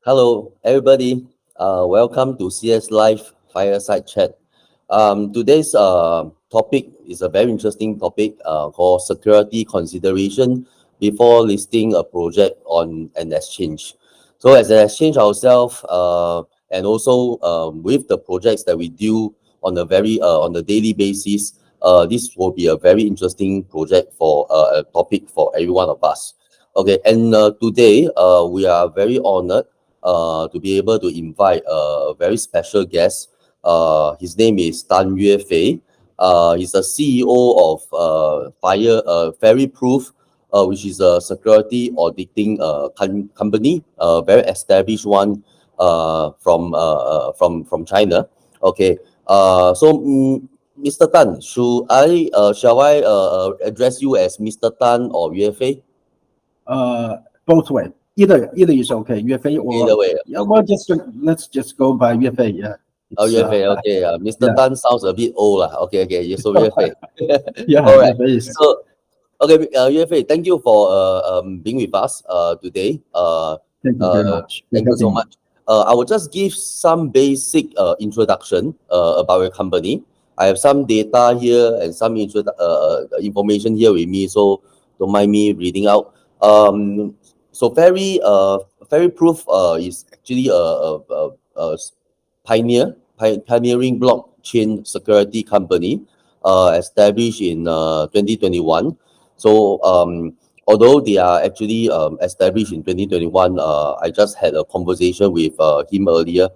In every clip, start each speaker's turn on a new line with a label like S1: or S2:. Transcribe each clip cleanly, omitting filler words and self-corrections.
S1: Hello, everybody. Welcome to CS Live Fireside Chat. Today's topic is a very interesting topic called security consideration before listing a project on an exchange. So, as an exchange ourselves, and also with the projects that we do on a daily basis, this will be a very interesting project for a topic for every one of us. Okay, and today we are very honored to be able to invite a very special guest. His name is Tan YueFei. He's the CEO of Fairyproof, which is a security auditing company, a very established one from China. Okay. Mr. Tan, shall I address you as Mr. Tan or YueFei?
S2: Both way. Either is okay. YueFei
S1: Either
S2: or
S1: way.
S2: yeah. Well, let's just go by YueFei. Yeah.
S1: Oh, YueFei. Okay. Mr.
S2: Yeah.
S1: Tan sounds a bit old lah. Okay. So YueFei.
S2: Yeah.
S1: All right.
S2: YueFei is.
S1: So okay, YueFei, thank you for being with us today.
S2: Thank you very much.
S1: Thank you so much. I will just give some basic introduction about your company. I have some data here and some information here with me, so don't mind me reading out. So Fairyproof is actually a pioneering blockchain security company established in 2021. So although they are actually established in 2021, I just had a conversation with him earlier.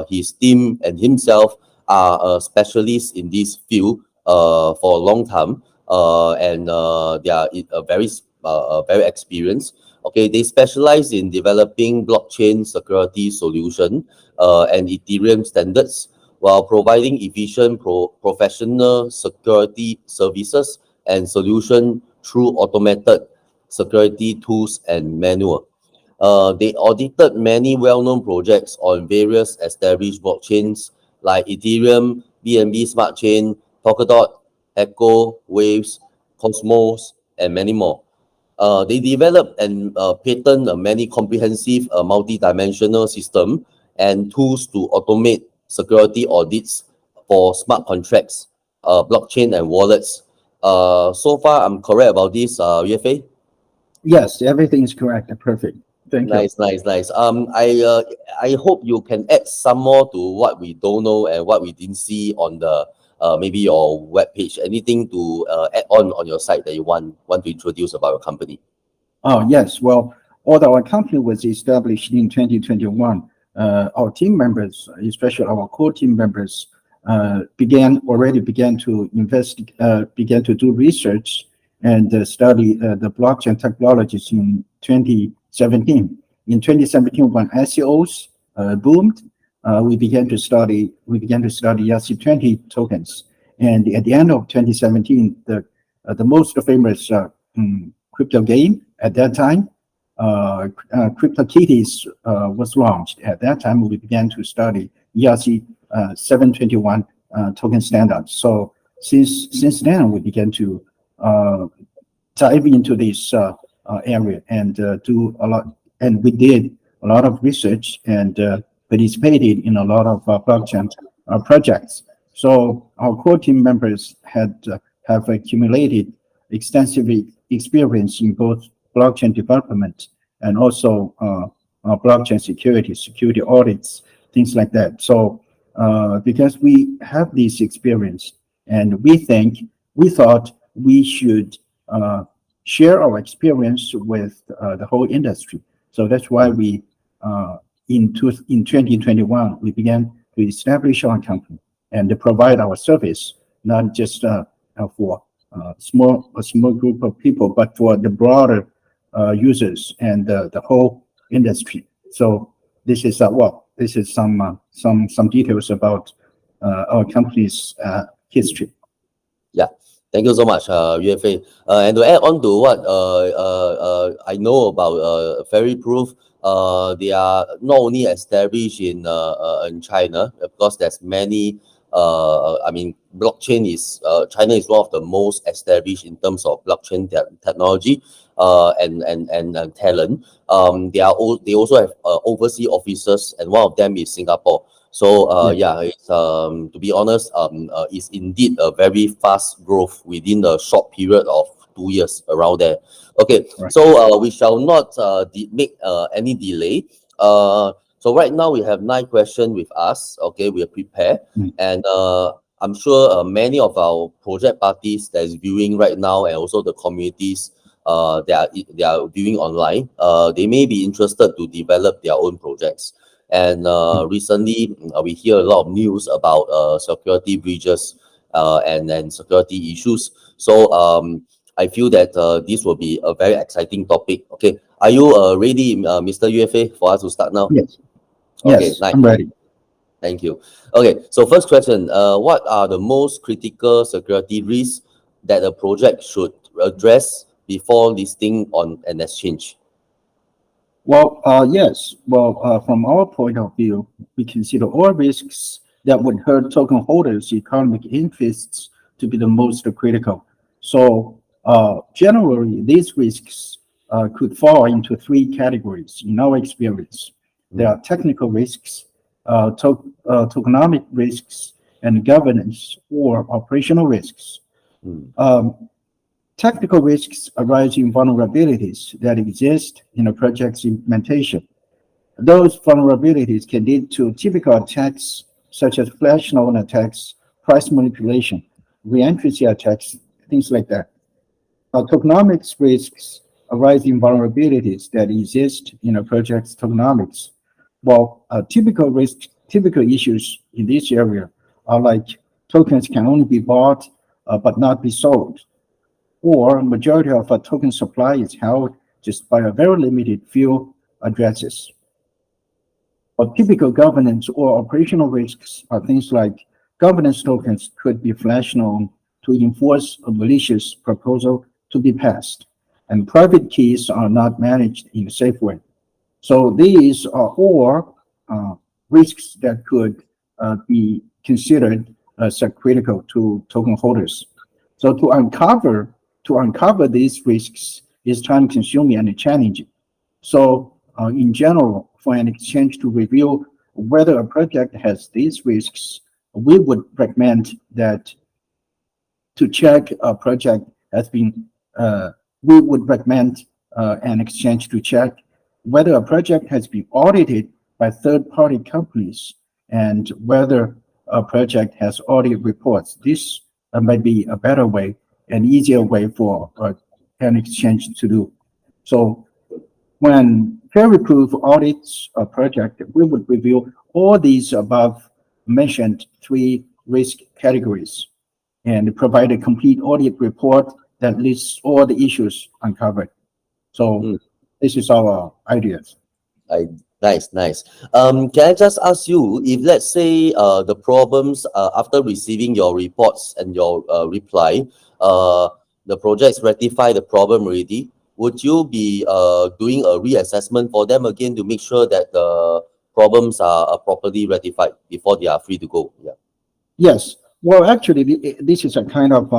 S1: His team and himself are specialists in this field for a long time, and they are very experienced. Okay, they specialize in developing blockchain security solution and Ethereum standards while providing efficient professional security services and solution through automated security tools and manual. They audited many well-known projects on various established blockchains like Ethereum, BNB Smart Chain, Polkadot, Echo, Waves, Cosmos, and many more. They developed and patent many comprehensive multi-dimensional system and tools to automate security audits for smart contracts, blockchain, and wallets. So far, I'm correct about this, YueFei?
S2: Yes, everything is correct and perfect. Thank you.
S1: Nice. I hope you can add some more to what we don't know and what we didn't see on the maybe your web page. Anything to add on your site that you want to introduce about your company?
S2: Oh yes. Well, although our company was established in 2021, our team members, especially our core team members, began to began to do research and study the blockchain technologies in 2017. In 2017, when ICOs boomed, we began to study ERC20 tokens. And at the end of 2017, the most famous crypto game at that time, CryptoKitties, was launched. At that time, we began to study ERC 721 token standards. So since then, we began to dive into this area and do a lot. And we did a lot of research and participated in a lot of blockchain projects. So our core team members have accumulated extensive experience in both blockchain development and also blockchain security audits, things like that. So because we have this experience, and we thought we should share our experience with the whole industry. So that's why we in 2021 we began to establish our company and to provide our service not just for a small group of people, but for the broader users and the whole industry. So this is some details about our company's history.
S1: Yeah, thank you so much, YueFei. And to add on to what I know about Fairyproof, they are not only established in China, of course, there's many I mean, blockchain is China is one of the most established in terms of blockchain technology and talent. They also have overseas offices, and one of them is Singapore. So
S2: Yes,
S1: yeah, it's to be honest, it's indeed a very fast growth within a short period of 2 years around there. Okay,
S2: right.
S1: so we shall not make any delay. So right now we have 9 questions with us. Okay, we are prepared,
S2: Mm.
S1: and I'm sure many of our project parties that is viewing right now, and also the communities they are viewing online. They may be interested to develop their own projects. And
S2: Mm.
S1: recently, we hear a lot of news about security breaches and security issues. So I feel that this will be a very exciting topic. Okay, are you ready, Mr. YueFei, for us to start now?
S2: Yes,
S1: Okay,
S2: yes,
S1: nice.
S2: I'm ready.
S1: Thank you. Okay, so first question, what are the most critical security risks that a project should address before listing on an exchange?
S2: Well, yes. Well, from our point of view, we consider all risks that would hurt token holders' economic interests to be the most critical. So, generally, these risks could fall into three categories in our experience. There
S1: Mm,
S2: are technical risks, tokenomic risks, and governance or operational risks.
S1: mm,
S2: Um, Technical risks arise in vulnerabilities that exist in a project's implementation. Those vulnerabilities can lead to typical attacks such as flash loan attacks, price manipulation, reentry attacks, things like that. Tokenomics risks arise in vulnerabilities that exist in a project's tokenomics. Well, typical issues in this area are like tokens can only be bought but not be sold, or majority of a token supply is held just by a very limited few addresses. But typical governance or operational risks are things like governance tokens could be flash known to enforce a malicious proposal to be passed, and private keys are not managed in a safe way. So these are all risks that could be considered as critical to token holders. So to uncover these risks is time consuming and challenging. So in general, for an exchange to review whether a project has these risks, we would recommend that to check a project has been, we would recommend an exchange to check whether a project has been audited by third-party companies and whether a project has audit reports. This might be a better way and easier way for an exchange to do. So when Fairyproof audits a project, we would review all these above mentioned three risk categories and provide a complete audit report that lists all the issues uncovered. So
S1: mm.
S2: this is our ideas.
S1: I, nice, nice. Can I just ask you, if let's say the problems after receiving your reports and your reply, uh, the projects rectify the problem already, would you be doing a reassessment for them again to make sure that the problems are properly rectified before they are free to go? Yeah.
S2: Yes. Well, actually, this is a kind of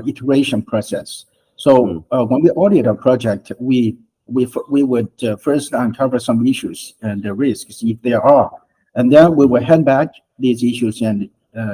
S2: iteration process.
S1: Mm,
S2: So when we audit a project, we would first uncover some issues and the risks if there are, and then we
S1: mm,
S2: will hand back these issues and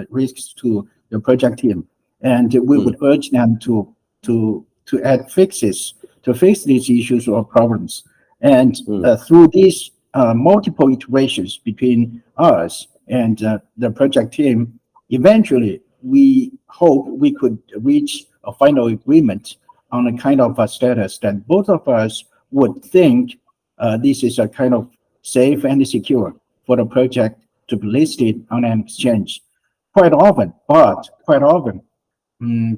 S2: risks to the project team, and we
S1: mm,
S2: would urge them to add fixes to fix these issues or problems. And
S1: mm,
S2: through these multiple iterations between us and the project team, eventually, we hope we could reach a final agreement on a kind of a status that both of us would think this is a kind of safe and secure for the project to be listed on an exchange. Quite often,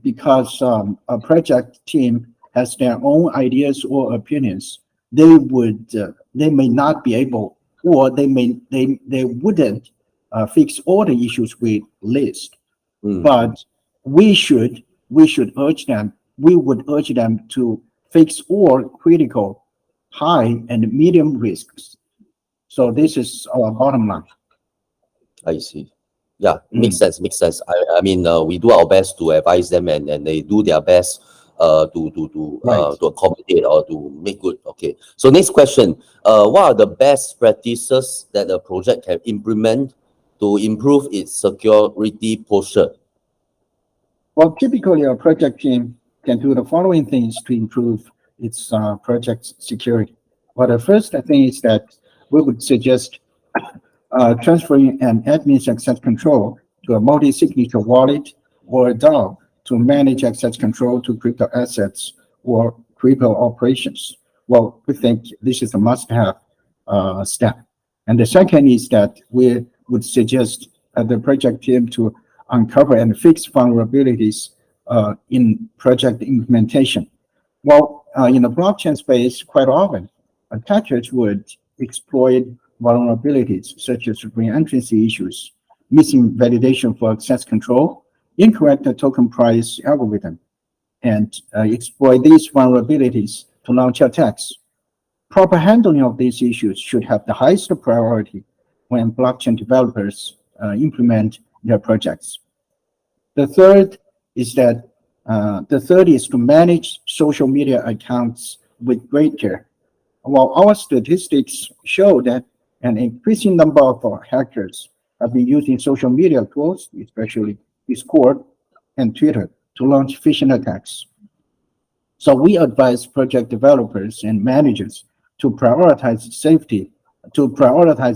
S2: because a project team has their own ideas or opinions, they may not be able, or they wouldn't fix all the issues we list.
S1: mm,
S2: But
S1: mm.
S2: we would urge them to fix all critical high and medium risks. So
S1: Okay,
S2: this is our bottom line.
S1: I see. Yeah, makes sense. Makes sense. I mean, we do our best to advise them, and they do their best
S2: Right.
S1: to accommodate or to make good. Okay. So next question. What are the best practices that a project can implement to improve its security posture?
S2: Well, typically a project team can do the following things to improve its project's security. Well, the first thing is that we would suggest transferring an admin's access control to a multi-signature wallet or a DAO to manage access control to crypto assets or crypto operations. Well, we think this is a must-have step. And the second is that we would suggest the project team to uncover and fix vulnerabilities in project implementation. Well, in the blockchain space, quite often, attackers would exploit vulnerabilities such as reentrancy issues, missing validation for access control, incorrect token price algorithm, and exploit these vulnerabilities to launch attacks. Proper handling of these issues should have the highest priority when blockchain developers implement their projects. The third is that the third is to manage social media accounts with great care. Well, our statistics show that an increasing number of hackers have been using social media tools, especially Discord and Twitter, to launch phishing attacks. So we advise project developers and managers to prioritize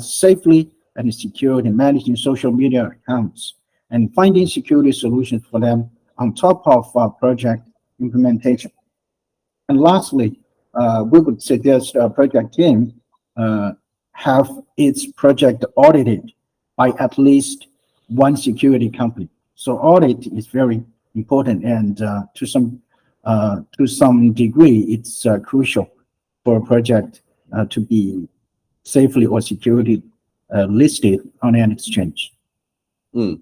S2: safely and securely managing social media accounts and finding security solutions for them on top of project implementation. And lastly, we would suggest a project team uh, have its project audited by at least one security company. So audit is very important, and to some degree, it's crucial for a project to be safely or security listed on an exchange.
S1: Mm.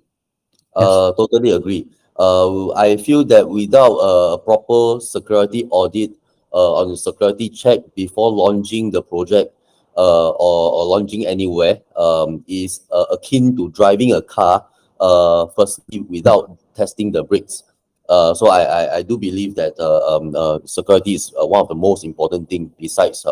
S2: Yes,
S1: Totally agree. I feel that without a proper security audit on the security check before launching the project or launching anywhere is akin to driving a car firstly without testing the brakes. So I do believe that security is one of the most important thing besides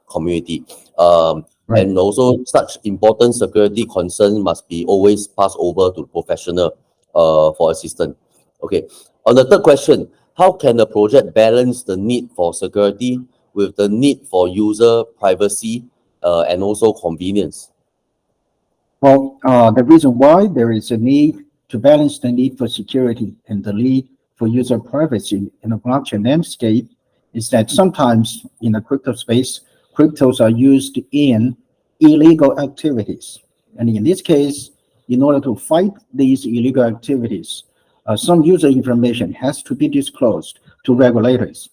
S1: community.
S2: right.
S1: And also such important security concern must be always passed over to professional for assistance. Okay. On the third question, how can a project balance the need for security with the need for user privacy and also convenience?
S2: Well, the reason why there is a need to balance the need for security and the need for user privacy in a blockchain landscape is that sometimes in the crypto space, cryptos are used in illegal activities. And in this case, in order to fight these illegal activities, some user information has to be disclosed to regulators.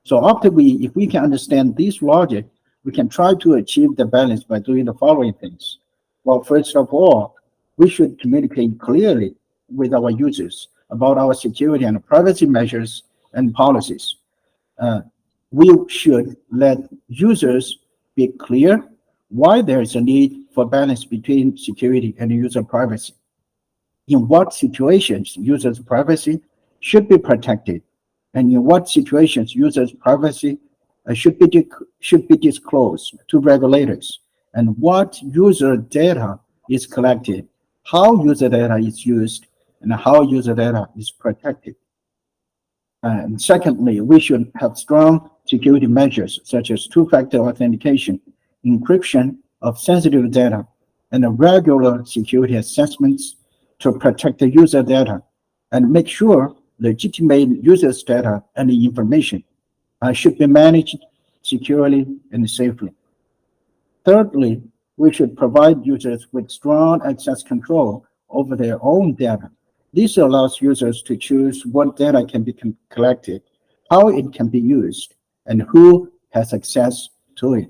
S2: So if we can understand this logic, we can try to achieve the balance by doing the following things. Well, first of all, we should communicate clearly with our users about our security and privacy measures and policies. Uh, we should let users be clear why there is a need for balance between security and user privacy. In what situations users' privacy should be protected, and in what situations users' privacy should be disclosed to regulators, and what user data is collected, how user data is used, and how user data is protected. And secondly, we should have strong security measures such as two-factor authentication, encryption of sensitive data, and regular security assessments to protect the user data and make sure legitimate users' data and the information should be managed securely and safely. Thirdly, we should provide users with strong access control over their own data. This allows users to choose what data can be collected, how it can be used, and who has access to it.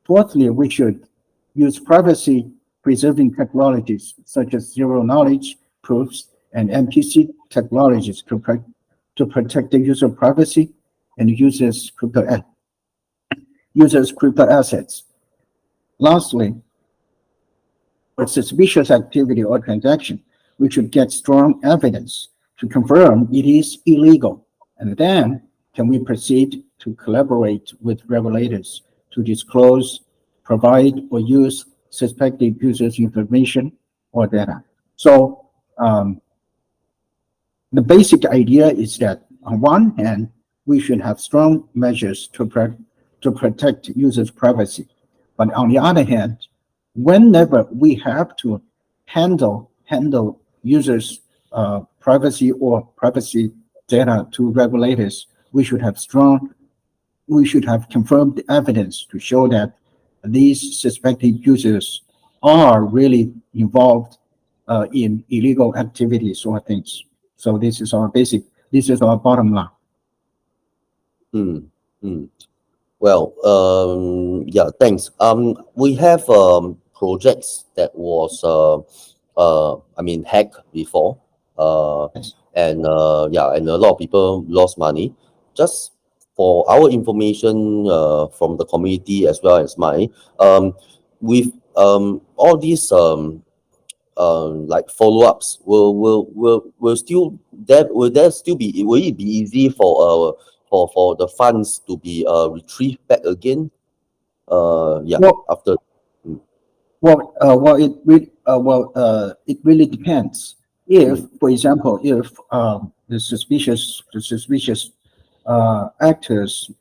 S2: Fourthly, we should use privacy preserving technologies such as zero knowledge proofs and MPC technologies to protect the user privacy and users' crypto assets. Lastly, or suspicious activity or transaction, we should get strong evidence to confirm it is illegal. And then can we proceed to collaborate with regulators to disclose, provide, or use suspected users' information or data? So the basic idea is that on one hand, we should have strong measures to protect users' privacy. But on the other hand, whenever we have to handle users' privacy or privacy data to regulators, we should have confirmed evidence to show that these suspected users are really involved in illegal activities or things. So this is our bottom line.
S1: Mm, mm. Well, yeah, thanks. We have projects that was I mean hacked before,
S2: Yes.
S1: and yeah, and a lot of people lost money. Just for our information, from the community as well as mine, with all these like follow-ups, will still that will there still be will it be easy for the funds to be retrieved back again? Yeah,
S2: Well,
S1: after. Mm,
S2: it really depends. If,
S1: mm,
S2: for example, if the suspicious actors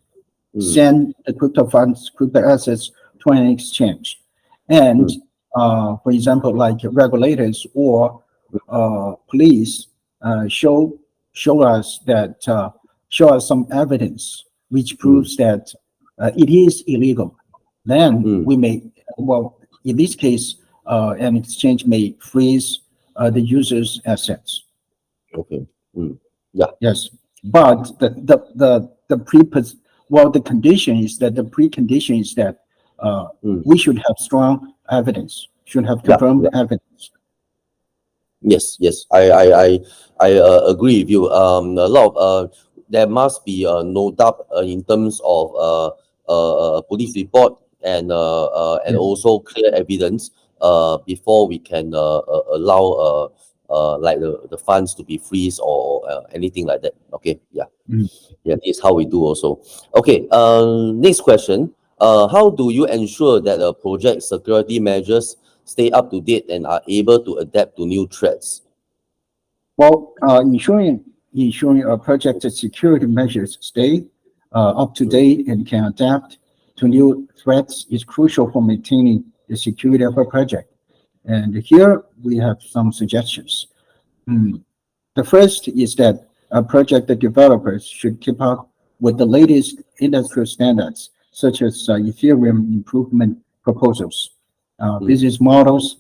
S1: mm,
S2: send the crypto funds, crypto assets to an exchange, and
S1: mm,
S2: for example, like regulators or police show us that show us some evidence which
S1: mm,
S2: proves that it is illegal, then
S1: mm.
S2: we may, well, in this case, an exchange may freeze the user's assets.
S1: Okay. Mm, yeah.
S2: Yes, but the the condition is that the precondition is that uh,
S1: Mm,
S2: we should have strong evidence, should have
S1: yeah.
S2: confirmed evidence.
S1: Yes, yes, I agree with you. A lot of there must be no doubt in terms of police report and
S2: Yeah.
S1: also clear evidence before we can allow like the funds to be freeze or anything like that. Okay, yeah,
S2: Mm.
S1: yeah, this is how we do also. Okay, next question. How do you ensure that project security measures stay up to date and are able to adapt to new threats?
S2: Well, ensuring a project security measures stay up to
S1: Mm,
S2: date and can adapt to new threats is crucial for maintaining the security of a project. And here we have some suggestions. Mm. The first is that project developers should keep up with the latest industrial standards, such as Ethereum improvement proposals,
S1: mm,
S2: business models,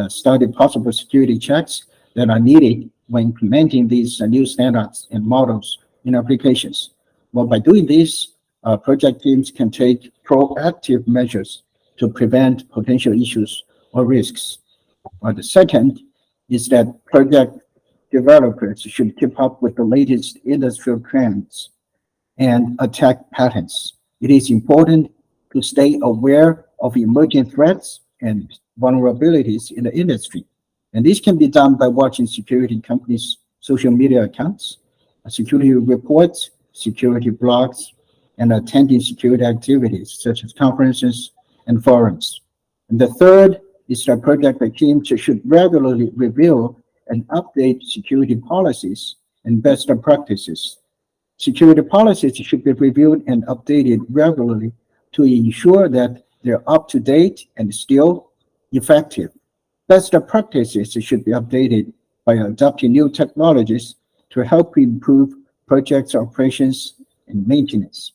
S2: study possible security checks that are needed when implementing these new standards and models in applications. Well, by doing this, project teams can take proactive measures to prevent potential issues or risks. The second is that project developers should keep up with the latest industrial trends and attack patterns. It is important to stay aware of emerging threats and vulnerabilities in the industry. And this can be done by watching security companies' social media accounts, security reports, security blogs, and attending security activities such as conferences and forums. And the third is that project teams should regularly review and update security policies and best practices. Security policies should be reviewed and updated regularly to ensure that they're up to date and still effective. Best practices should be updated by adopting new technologies to help improve project operations and maintenance.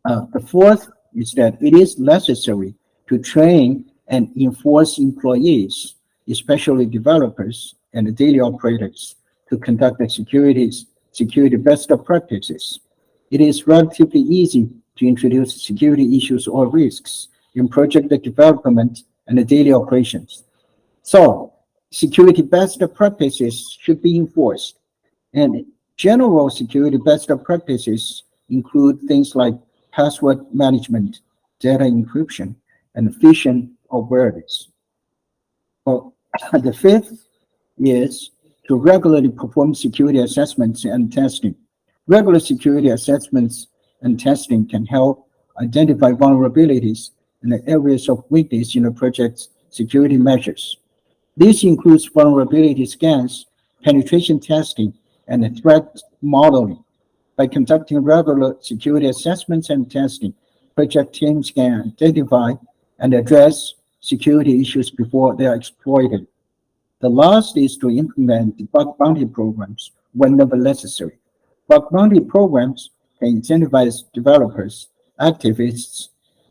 S2: The fourth is that it is necessary to train and enforce employees, especially developers and daily operators, to conduct the security best practices. It is relatively easy to introduce security issues or risks in project development and the daily operations. So, security best practices should be enforced. And general security best practices include things like password management, data encryption, and phishing awareness. Well, the fifth is to regularly perform security assessments and testing. Regular security assessments and testing can help identify vulnerabilities and the areas of weakness in the project's security measures. This includes vulnerability scans, penetration testing, and threat modeling. By conducting regular security assessments and testing, project teams can identify and address security issues before they are exploited. The last is to implement bug bounty programs whenever necessary. Bug bounty programs can incentivize developers, activists,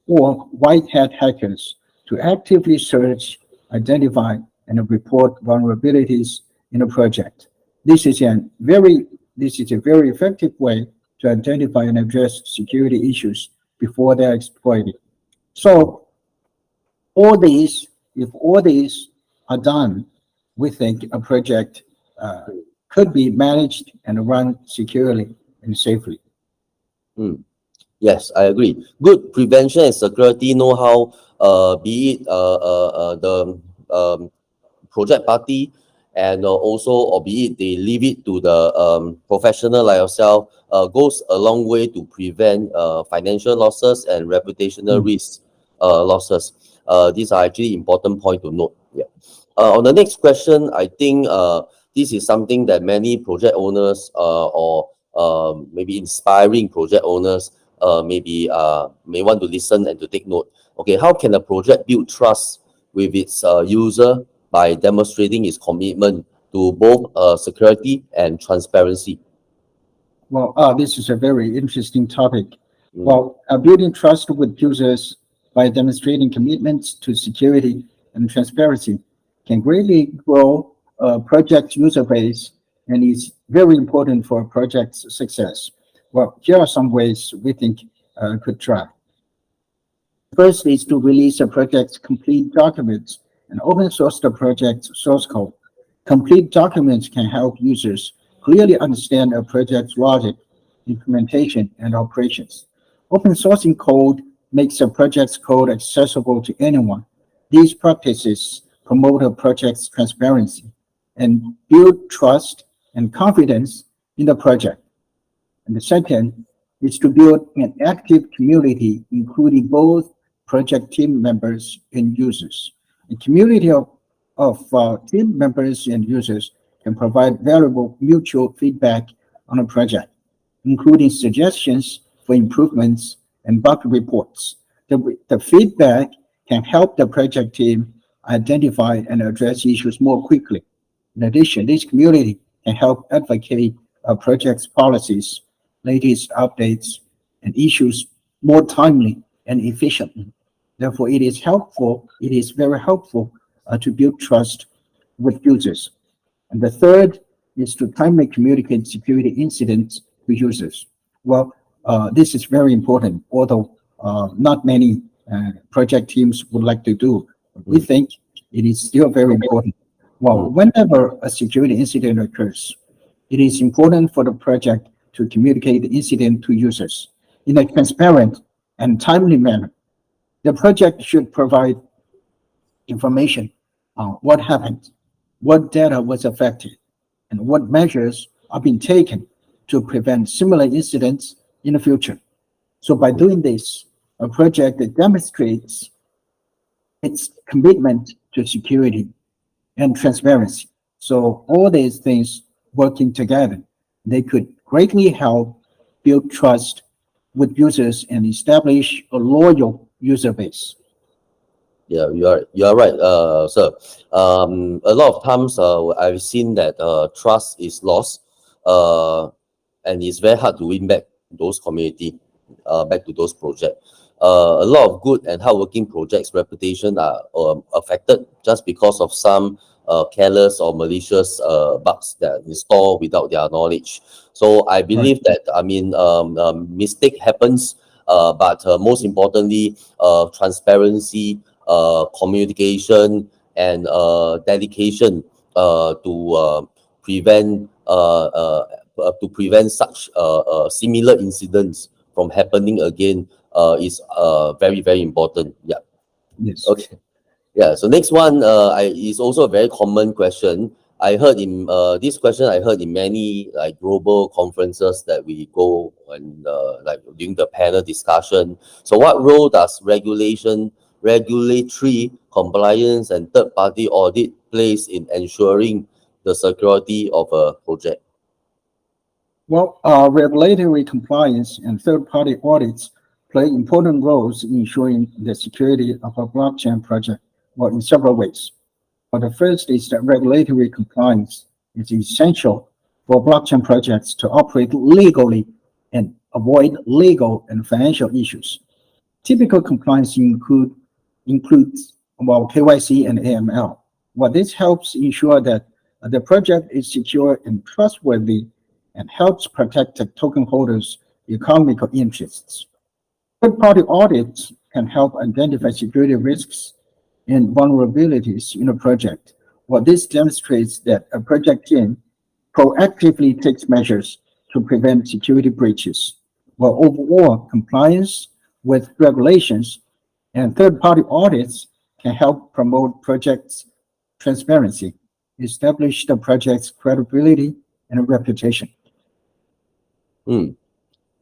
S2: or white hat hackers to actively search, identify, and report vulnerabilities in a project. This is a very effective way to identify and address security issues before they are exploited. So all these, if all these are done, we think a project uh, could be managed and run securely and safely.
S1: Mm. Yes, I agree. Good prevention and security know-how, be it the project party, and also, or be it they leave it to the professional like yourself, goes a long way to prevent financial losses and reputational
S2: Mm.
S1: risks losses. These are actually important point to note. Yeah. On the next question, I think this is something that many project owners or maybe inspiring project owners maybe may want to listen and to take note. Okay, how can a project build trust with its user by demonstrating its commitment to both security and transparency?
S2: Well, this is a very interesting topic.
S1: Mm,
S2: Well, building trust with users by demonstrating commitments to security and transparency can greatly grow a project user base and is very important for a project's success. Well, here are some ways we think could try. First is to release a project's complete documents and open source the project's source code. Complete documents can help users clearly understand a project's logic, implementation, and operations. Open sourcing code makes a project's code accessible to anyone. These practices promote a project's transparency and build trust and confidence in the project. And the second is to build an active community, including both project team members and users. A community of team members and users can provide valuable mutual feedback on a project, including suggestions for improvements and bug reports. The feedback can help the project team identify and address issues more quickly. In addition, this community can help advocate a project's policies, latest updates, and issues more timely and efficiently. Therefore, it is very helpful to build trust with users. And the third is to timely communicate security incidents to users. Well, this is very important, although not many project teams would like to do. We
S1: mm,
S2: think it is still very important. Well,
S1: mm,
S2: whenever a security incident occurs, it is important for the project to communicate the incident to users in a transparent and timely manner. The project should provide information on what happened, what data was affected, and what measures are being taken to prevent similar incidents in the future. So by doing this, a project that demonstrates its commitment to security and transparency. So all these things working together, they could greatly help build trust with users and establish a loyal user base.
S1: yeah, you are right, sir. A lot of times I've seen that trust is lost, uh, and it's very hard to win back those community, back to those projects. A lot of good and hardworking projects' reputation are affected just because of some careless or malicious bugs that install without their knowledge. So I
S2: Right.
S1: believe that, I mean, mistake happens, but most importantly, transparency, communication, and dedication prevent to prevent such similar incidents from happening again is very, very important. Yeah.
S2: Yes.
S1: Okay. Yeah. So next one, is also a very common question. I heard in this question I heard in many like global conferences that we go and like during the panel discussion. So what role does regulatory compliance and third-party audit plays in ensuring the security of a project?
S2: Well, regulatory compliance and third-party audits play important roles in ensuring the security of a blockchain project, well, in several ways. But the first is that regulatory compliance is essential for blockchain projects to operate legally and avoid legal and financial issues. Typical compliance includes well KYC and AML. Well, this helps ensure that the project is secure and trustworthy and helps protect the token holders' economic interests. Third-party audits can help identify security risks and vulnerabilities in a project. Well, this demonstrates that a project team proactively takes measures to prevent security breaches. While overall compliance with regulations and third-party audits can help promote projects' transparency, establish the project's credibility and reputation.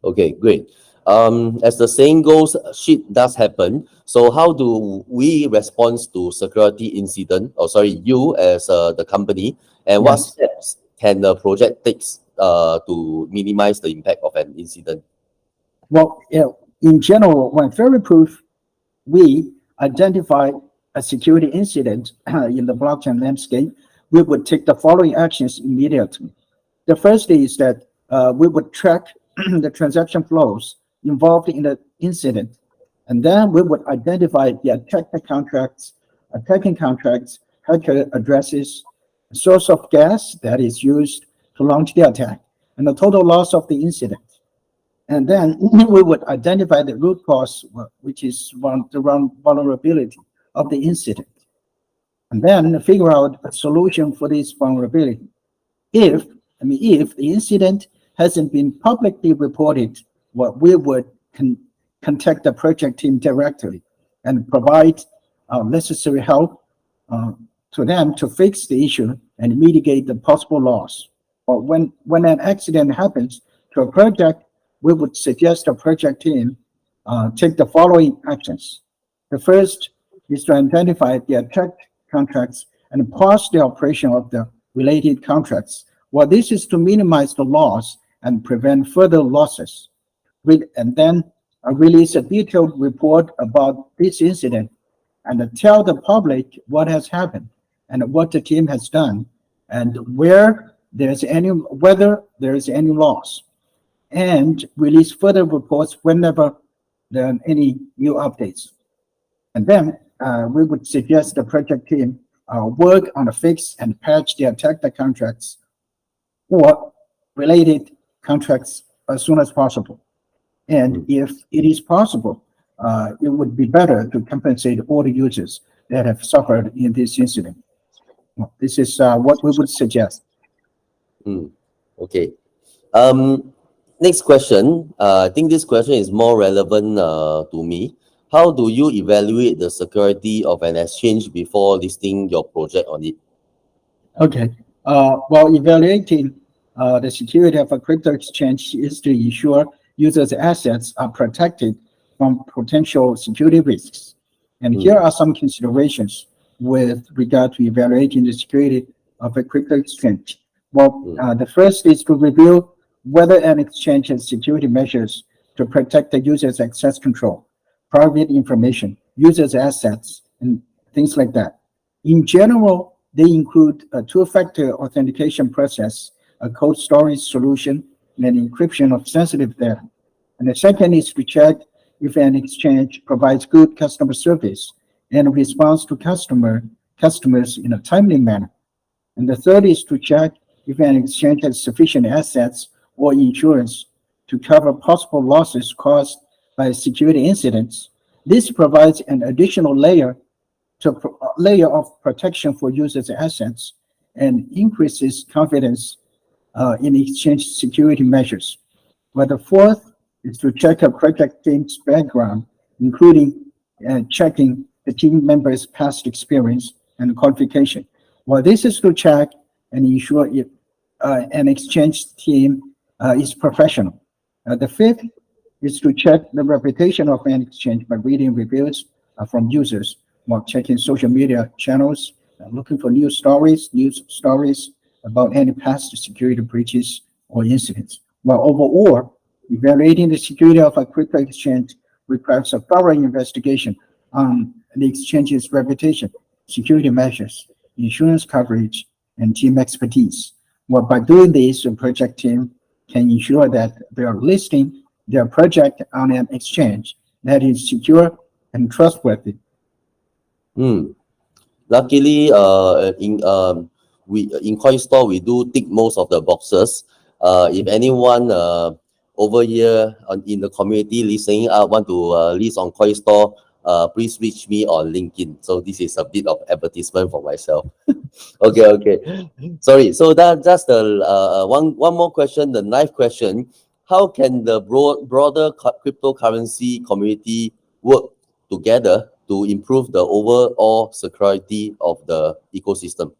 S1: Okay, great. As the saying goes, shit does happen. So how do we respond to security incident? Or sorry, you as the company, and what
S2: Yes.
S1: steps can the project takes to minimize the impact of an incident?
S2: Well, yeah, in general, when Fairyproof, we identify a security incident in the blockchain landscape, we would take the following actions immediately. The first is that we would track the transaction flows involved in the incident, and then we would identify the attacking contracts, hacker addresses, source of gas that is used to launch the attack, and the total loss of the incident. And then we would identify the root cause, which is the vulnerability of the incident, and then figure out a solution for this vulnerability. If the incident hasn't been publicly reported, what we would contact the project team directly and provide necessary help to them to fix the issue and mitigate the possible loss. Or when an accident happens to a project, we would suggest the project team take the following actions. The first is to identify the attacked contracts and pause the operation of the related contracts. Well, this is to minimize the loss and prevent further losses. And then release a detailed report about this incident and tell the public what has happened and what the team has done and whether there's any loss, and release further reports whenever there are any new updates. And then we would suggest the project team work on a fix and patch the attacked contracts or related contracts as soon as possible. And if it is possible, it would be better to compensate all the users that have suffered in this incident. This is what we would suggest.
S1: Okay. Next question. I think this question is more relevant to me. How do you evaluate the security of an exchange before listing your project on it?
S2: Okay. While evaluating the security of a crypto exchange is to ensure users' assets are protected from potential security risks. And here are some considerations with regard to evaluating the security of a crypto exchange. Well, the first is to review whether an exchange has security measures to protect the user's access control, private information, users' assets, and things like that. In general, they include a two-factor authentication process, a cold storage solution, and an encryption of sensitive data. And the second is to check if an exchange provides good customer service and responds to customers in a timely manner. And the third is to check if an exchange has sufficient assets or insurance to cover possible losses caused by security incidents. This provides an additional layer of protection for users' assets and increases confidence in exchange security measures. But the fourth is to check a project team's background, including checking the team members' past experience and qualification. Well, this is to check and ensure if an exchange team is professional. The fifth is to check the reputation of an exchange by reading reviews from users while checking social media channels, looking for news stories about any past security breaches or incidents. While overall, evaluating the security of a crypto exchange requires a thorough investigation on the exchange's reputation, security measures, insurance coverage, and team expertise. Well, by doing this, a project team can ensure that they are listing their project on an exchange that is secure and trustworthy.
S1: Hmm. Luckily, in Coinstore we do tick most of the boxes. If anyone over here in the community listening want to list on Coinstore, please reach me on LinkedIn. So this is a bit of advertisement for myself. Okay. Sorry. So that just the one more question. The ninth question: how can the broader cryptocurrency community work together to improve the overall security of the ecosystem?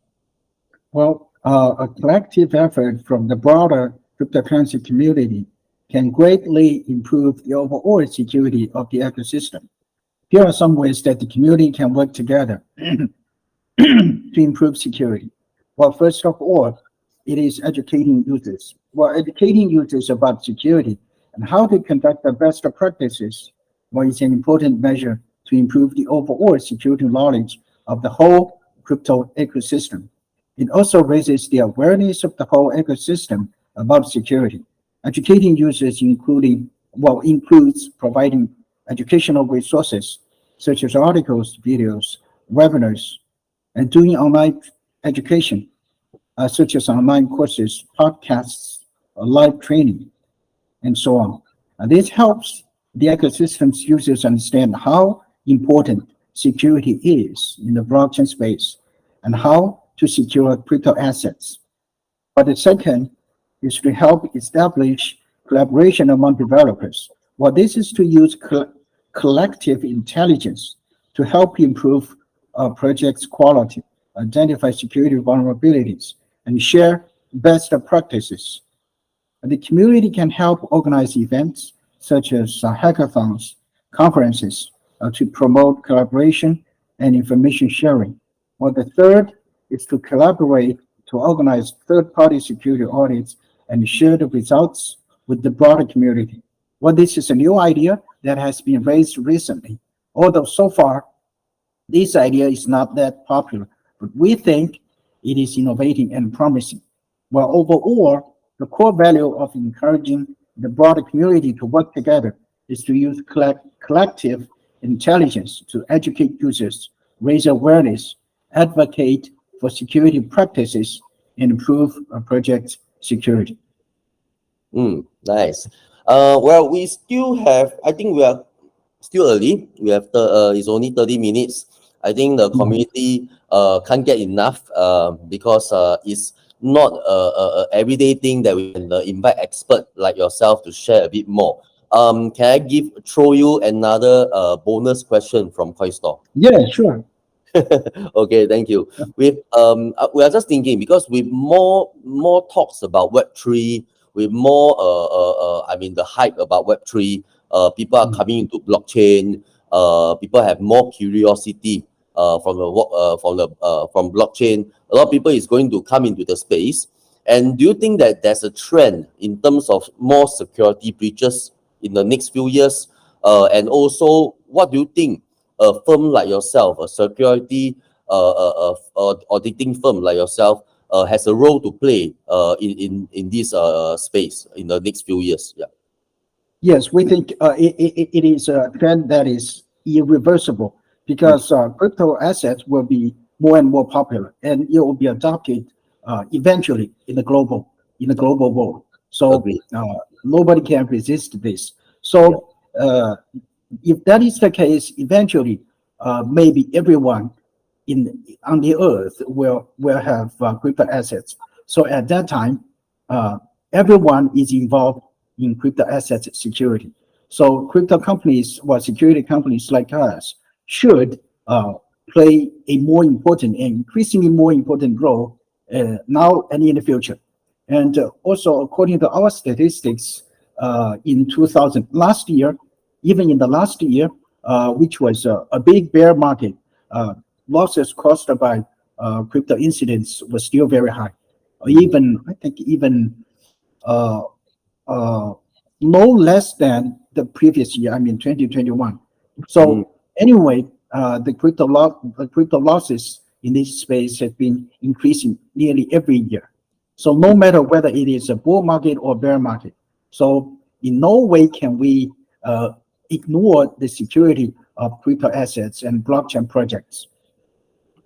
S2: Well, a collective effort from the broader cryptocurrency community can greatly improve the overall security of the ecosystem. Here are some ways that the community can work together to improve security. Well, first of all, it is educating users. Well, educating users about security and how to conduct the best practices, well, is an important measure to improve the overall security knowledge of the whole crypto ecosystem. It also raises the awareness of the whole ecosystem about security. Educating users includes providing educational resources such as articles, videos, webinars, and doing online education, such as online courses, podcasts, live training, and so on. And this helps the ecosystem's users understand how important security is in the blockchain space and how to secure crypto assets. But the second is to help establish collaboration among developers. Well, this is to use collective intelligence to help improve a project's quality, identify security vulnerabilities, and share best practices. And the community can help organize events such as hackathons, conferences to promote collaboration and information sharing. Well, the third is to collaborate to organize third-party security audits and share the results with the broader community. Well, this is a new idea that has been raised recently, although so far this idea is not that popular, but we think it is innovating and promising. Well, overall, the core value of encouraging the broader community to work together is to use collective intelligence to educate users, raise awareness, advocate for security practices, and improve a project's security.
S1: Nice. Well, we still have, I think we are still early. We have, it's only 30 minutes. I think the community can't get enough because it's not a everyday thing that we can invite expert like yourself to share a bit more. Can I throw you another bonus question from Coinstore?
S2: Yeah, sure.
S1: Okay, thank you. We are just thinking, because with more talks about Web3, with more the hype about Web3, people are coming into blockchain. People have more curiosity from blockchain. A lot of people is going to come into the space. And do you think that there's a trend in terms of more security breaches in the next few years? And also, what do you think a firm like yourself, a security auditing firm like yourself, has a role to play in this space in the next few years? Yeah.
S2: Yes, we think it is a trend that is irreversible because crypto assets will be more and more popular, and it will be adopted eventually in the global world. So nobody can resist this. So if that is the case, eventually maybe everyone on the earth will have crypto assets. So at that time, everyone is involved in crypto assets security. So crypto companies, security companies like us, should uh, play a more important and increasingly more important role now and in the future. And also, according to our statistics, in 2000 last year, even in the last year, which was a big bear market, losses caused by crypto incidents was still very high. Even I think even uh, uh, no less than the previous year. I mean 2021.
S1: Mm,
S2: So anyway, the crypto losses in this space have been increasing nearly every year. So no matter whether it is a bull market or bear market, so in no way can we ignore the security of crypto assets and blockchain projects.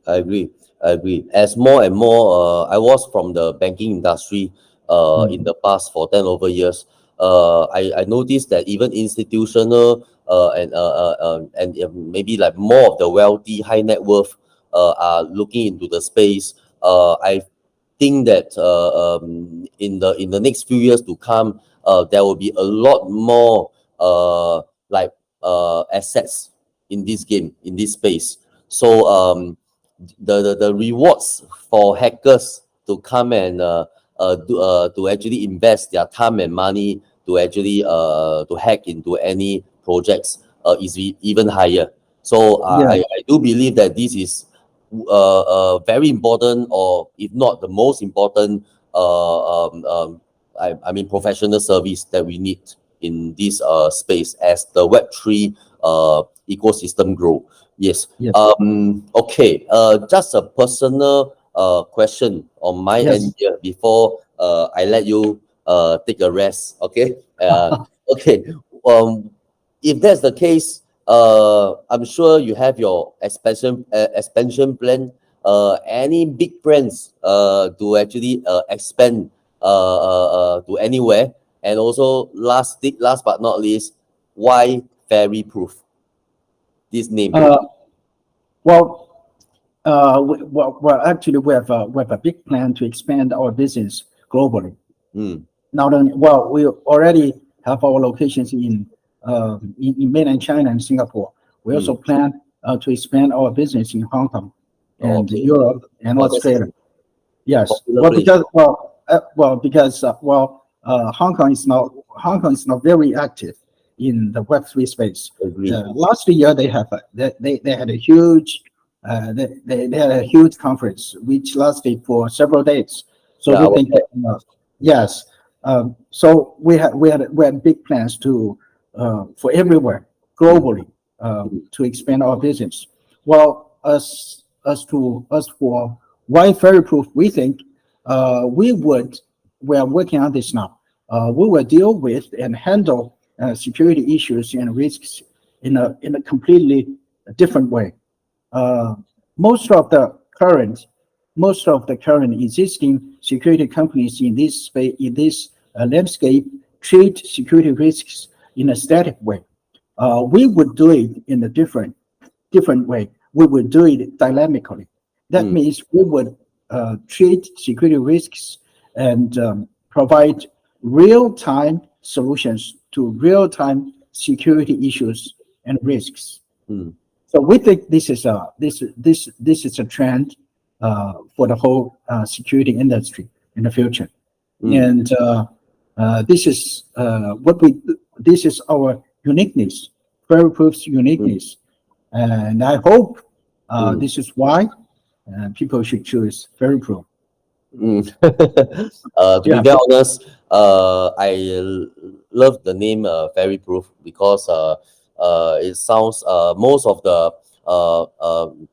S1: I agree. I agree. As more and more, I was from the banking industry in
S2: Mm.
S1: the past for 10 over years. I noticed that even institutional and maybe like more of the wealthy, high net worth are looking into the space. I think that in the next few years to come, there will be a lot more like assets in this game, in this space. So the rewards for hackers to come and to actually invest their time and money to actually to hack into any projects is even higher. So
S2: Yeah.
S1: I do believe that this is very important, or if not the most important, I mean professional service that we need in this space as the Web3 ecosystem grow. Yes.
S2: Yes.
S1: Okay. Just a personal question on my end
S2: Yes.
S1: here before I let you take a rest. Okay. Okay. Um, if that's the case, I'm sure you have your expansion plan. Any big plans to actually expand to anywhere? And also last but not least, why Fairyproof? This name.
S2: Uh, well, actually, we have a big plan to expand our business globally.
S1: Mm,
S2: Not only, well, we already have our locations in mainland China and Singapore. We also
S1: mm.
S2: plan to expand our business in Hong Kong
S1: Oh,
S2: and
S1: okay.
S2: Europe and
S1: Oh, that's
S2: Australia. Yes,
S1: popular place.
S2: because Hong Kong is not very active in the Web3 space.
S1: Agree.
S2: Last year they had a huge they had a huge conference which lasted for several days. So
S1: Yeah,
S2: we
S1: I was
S2: think
S1: there.
S2: yes. So we had big plans to for everywhere
S1: Mm,
S2: globally
S1: mm,
S2: to expand our business. Well, as for why very proof, we think we are working on this now. We will deal with and handle security issues and risks in a completely different way. Uh, most of the current most of the current existing security companies in this space in this landscape treat security risks in a static way. We would do it in a different way. We would do it dynamically. That
S1: mm,
S2: means we would treat security risks and provide real-time solutions to real-time security issues and risks.
S1: mm,
S2: So we think this is a trend for the whole security industry in the future,
S1: mm,
S2: and this is this is our uniqueness, Fairyproof's
S1: mm,
S2: uniqueness, and I hope
S1: mm,
S2: this is why people should choose Fairyproof.
S1: mm. To be
S2: Yeah,
S1: very honest, I love the name Fairyproof because it sounds most of the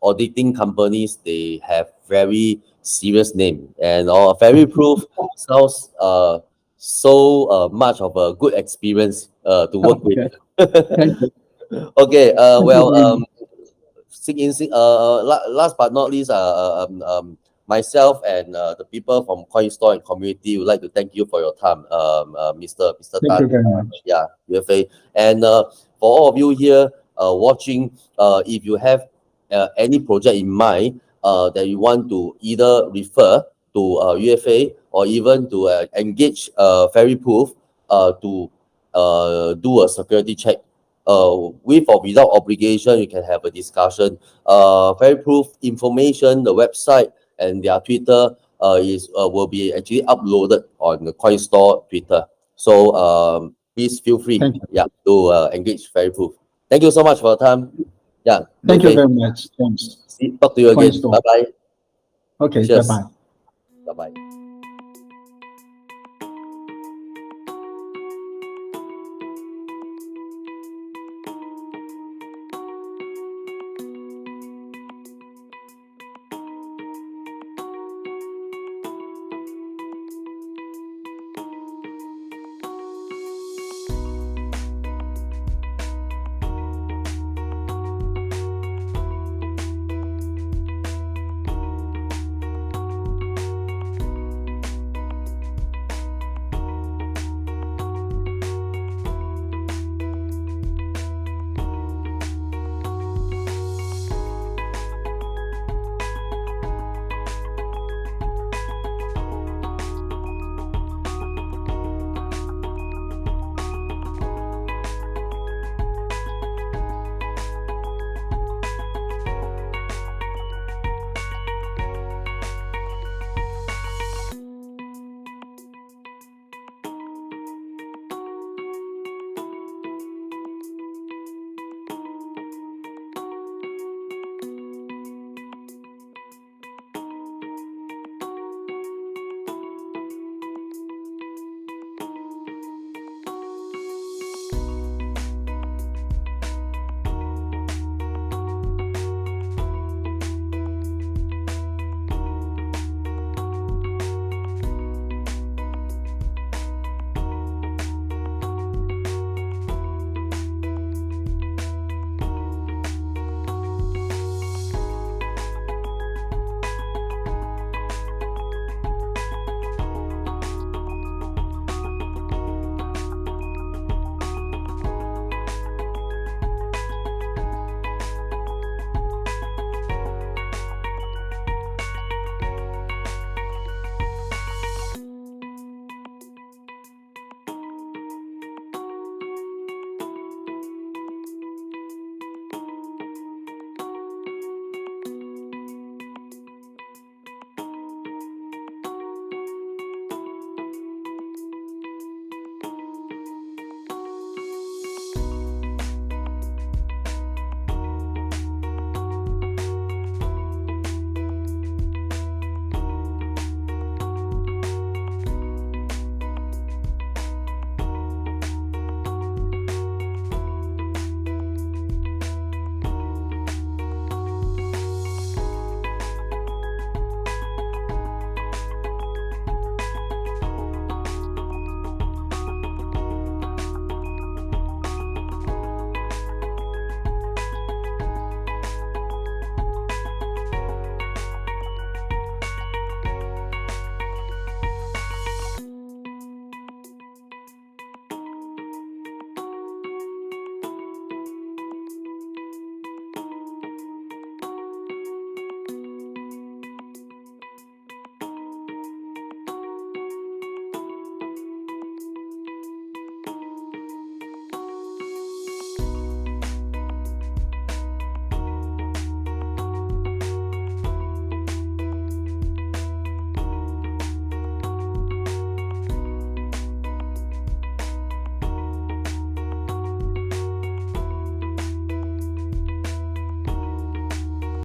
S1: auditing companies, they have very serious name, and Fairyproof sounds so much of a good experience to work with.
S2: okay. Thank you.
S1: Okay,
S2: Thank you
S1: well,
S2: very much.
S1: last but not least, myself and the people from Coinstore and community would like to thank you for your time, Mr.
S2: Thank you
S1: Tan,
S2: very much.
S1: yeah, YueFei, and for all of you here watching, if you have any project in mind that you want to either refer to YueFei or even to engage Fairyproof to do a security check with or without obligation, you can have a discussion. Fairyproof information, the website and their Twitter will be actually uploaded on the Coinstore Twitter. So please feel free,
S2: Thank you.
S1: yeah, to engage Fairyproof. Thank you so much for your time. Yeah.
S2: Thank you
S1: YueFei.
S2: very much, James.
S1: Talk to you again.
S2: Coinstore.
S1: Bye bye.
S2: Okay,
S1: Cheers.
S2: bye-bye.
S1: Bye bye.